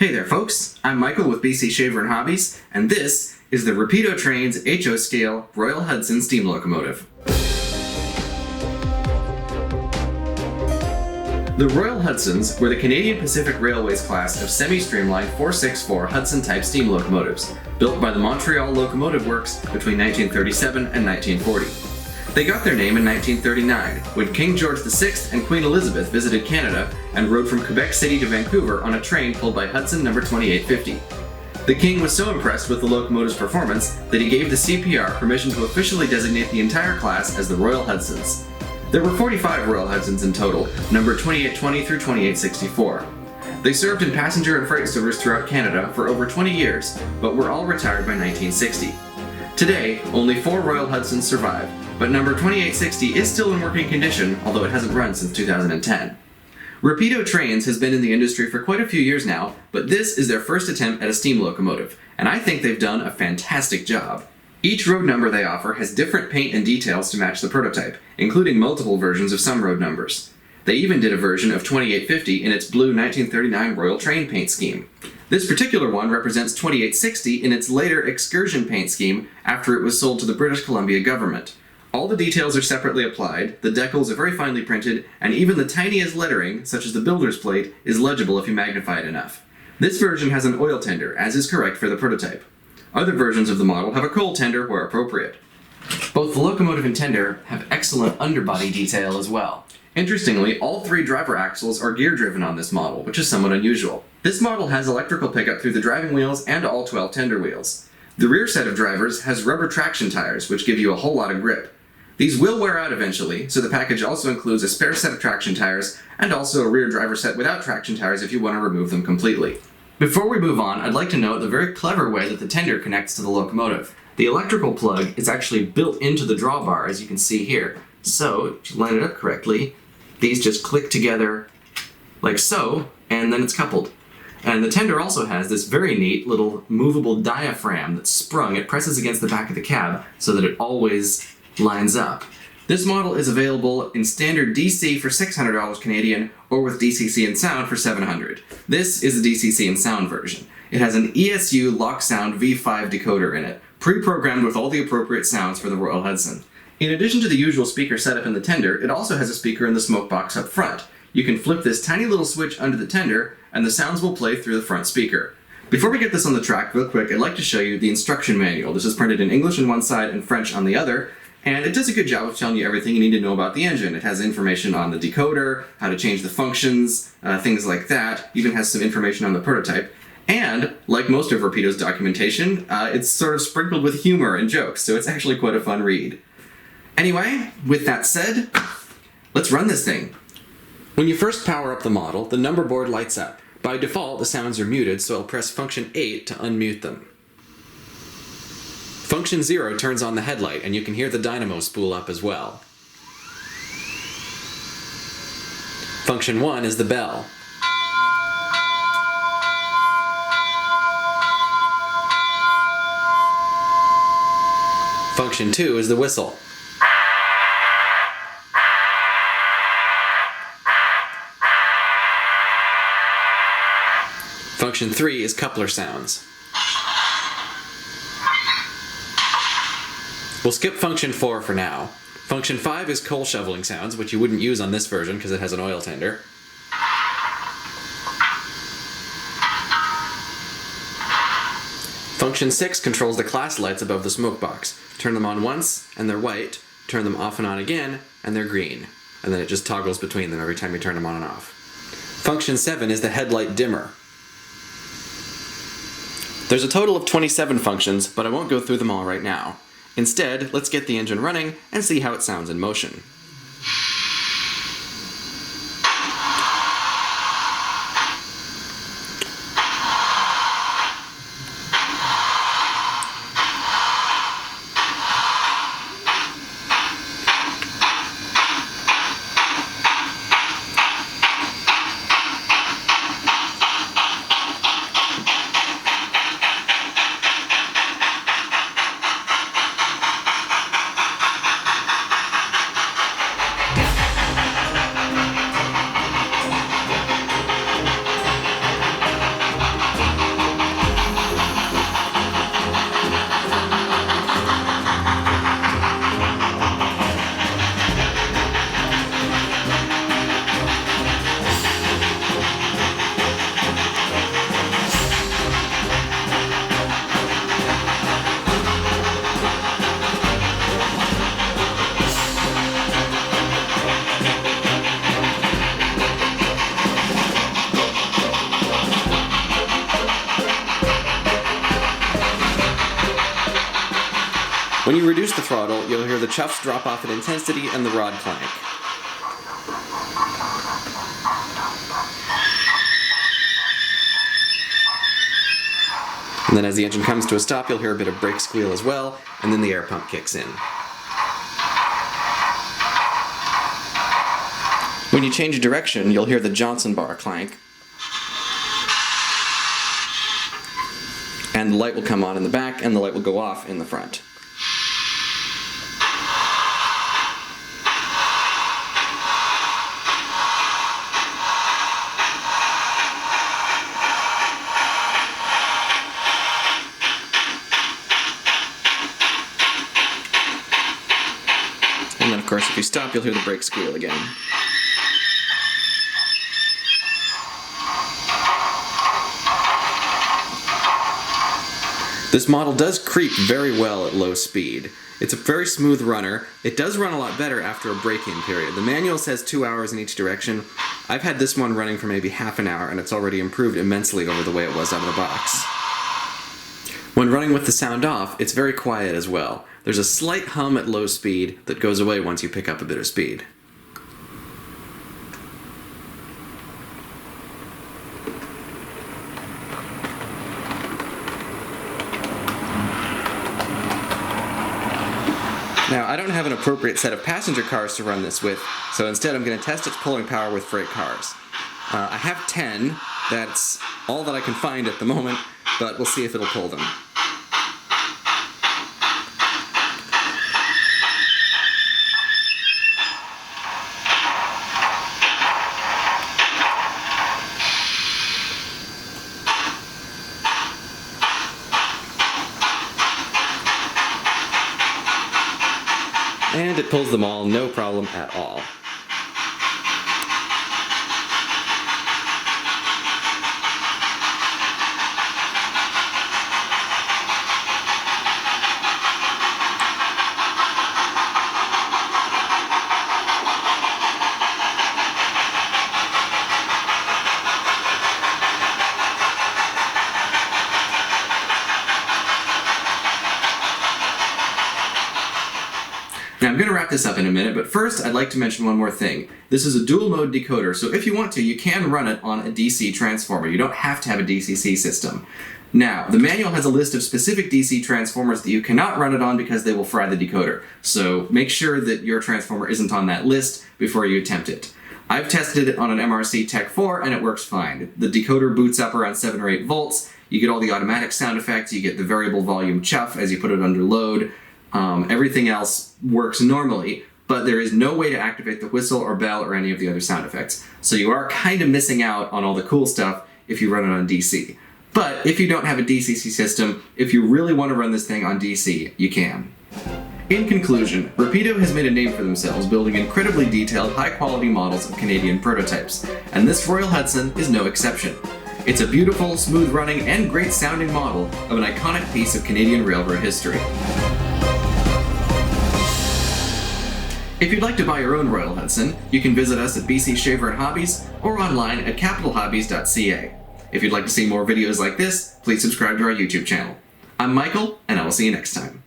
Hey there folks, I'm Michael with BC Shaver and Hobbies, and this is the Rapido Trains HO Scale Royal Hudson steam locomotive. The Royal Hudsons were the Canadian Pacific Railway's class of semi-streamlined 464 Hudson-type steam locomotives, built by the Montreal Locomotive Works between 1937 and 1940. They got their name in 1939, when King George VI and Queen Elizabeth visited Canada and rode from Quebec City to Vancouver on a train pulled by Hudson No. 2850. The King was so impressed with the locomotive's performance that he gave the CPR permission to officially designate the entire class as the Royal Hudsons. There were 45 Royal Hudsons in total, numbered 2820 through 2864. They served in passenger and freight service throughout Canada for over 20 years, but were all retired by 1960. Today, only 4 Royal Hudsons survive, but number 2860 is still in working condition, although it hasn't run since 2010. Rapido Trains has been in the industry for quite a few years now, but this is their first attempt at a steam locomotive, and I think they've done a fantastic job. Each road number they offer has different paint and details to match the prototype, including multiple versions of some road numbers. They even did a version of 2850 in its blue 1939 Royal Train paint scheme. This particular one represents 2860 in its later excursion paint scheme after it was sold to the British Columbia government. All the details are separately applied, the decals are very finely printed, and even the tiniest lettering, such as the builder's plate, is legible if you magnify it enough. This version has an oil tender, as is correct for the prototype. Other versions of the model have a coal tender where appropriate. Both the locomotive and tender have excellent underbody detail as well. Interestingly, all 3 driver axles are gear-driven on this model, which is somewhat unusual. This model has electrical pickup through the driving wheels and all 12 tender wheels. The rear set of drivers has rubber traction tires, which give you a whole lot of grip. These will wear out eventually, so the package also includes a spare set of traction tires and also a rear driver set without traction tires if you want to remove them completely. Before we move on, I'd like to note the very clever way that the tender connects to the locomotive. The electrical plug is actually built into the drawbar, as you can see here. So, if you line it up correctly, these just click together like so, and then it's coupled. And the tender also has this very neat little movable diaphragm that's sprung. It presses against the back of the cab so that it always lines up. This model is available in standard DC for $600 Canadian or with DCC and sound for $700. This is the DCC and sound version. It has an ESU Lock Sound V5 decoder in it, pre-programmed with all the appropriate sounds for the Royal Hudson. In addition to the usual speaker setup in the tender, it also has a speaker in the smoke box up front. You can flip this tiny little switch under the tender and the sounds will play through the front speaker. Before we get this on the track real quick, I'd like to show you the instruction manual. This is printed in English on one side and French on the other. And it does a good job of telling you everything you need to know about the engine. It has information on the decoder, how to change the functions, things like that. Even has some information on the prototype. And, like most of Rapido's documentation, it's sort of sprinkled with humor and jokes, so it's actually quite a fun read. Anyway, with that said, let's run this thing. When you first power up the model, the number board lights up. By default, the sounds are muted, so I'll press function 8 to unmute them. Function 0 turns on the headlight, and you can hear the dynamo spool up as well. Function 1 is the bell. Function 2 is the whistle. Function 3 is coupler sounds. We'll skip function 4 for now. Function 5 is coal shoveling sounds, which you wouldn't use on this version because it has an oil tender. Function 6 controls the class lights above the smoke box. Turn them on once, and they're white. Turn them off and on again, and they're green. And then it just toggles between them every time you turn them on and off. Function 7 is the headlight dimmer. There's a total of 27 functions, but I won't go through them all right now. Instead, let's get the engine running and see how it sounds in motion. When you reduce the throttle, you'll hear the chuffs drop off in intensity and the rod clank. And then as the engine comes to a stop, you'll hear a bit of brake squeal as well, and then the air pump kicks in. When you change direction, you'll hear the Johnson bar clank. And the light will come on in the back, and the light will go off in the front. And then, of course, if you stop, you'll hear the brake squeal again. This model does creep very well at low speed. It's a very smooth runner. It does run a lot better after a braking period. The manual says 2 hours in each direction. I've had this one running for maybe half an hour, and it's already improved immensely over the way it was out of the box. When running with the sound off, it's very quiet as well. There's a slight hum at low speed that goes away once you pick up a bit of speed. Now, I don't have an appropriate set of passenger cars to run this with, so instead I'm going to test its pulling power with freight cars. I have 10, that's all that I can find at the moment, but we'll see if it'll pull them. And it pulls them all, no problem at all. Now I'm going to wrap this up in a minute, but first I'd like to mention one more thing. This is a dual mode decoder, so if you want to, you can run it on a DC transformer. You don't have to have a DCC system. Now, the manual has a list of specific DC transformers that you cannot run it on because they will fry the decoder. So make sure that your transformer isn't on that list before you attempt it. I've tested it on an MRC Tech 4 and it works fine. The decoder boots up around 7 or 8 volts. You get all the automatic sound effects, you get the variable volume chuff as you put it under load. Everything else works normally, but there is no way to activate the whistle or bell or any of the other sound effects. So you are kind of missing out on all the cool stuff if you run it on DC. But if you don't have a DCC system, if you really want to run this thing on DC, you can. In conclusion, Rapido has made a name for themselves building incredibly detailed, high-quality models of Canadian prototypes, and this Royal Hudson is no exception. It's a beautiful, smooth-running, and great-sounding model of an iconic piece of Canadian railroad history. If you'd like to buy your own Royal Hudson, you can visit us at BC Shaver and Hobbies or online at capitalhobbies.ca. If you'd like to see more videos like this, please subscribe to our YouTube channel. I'm Michael, and I will see you next time.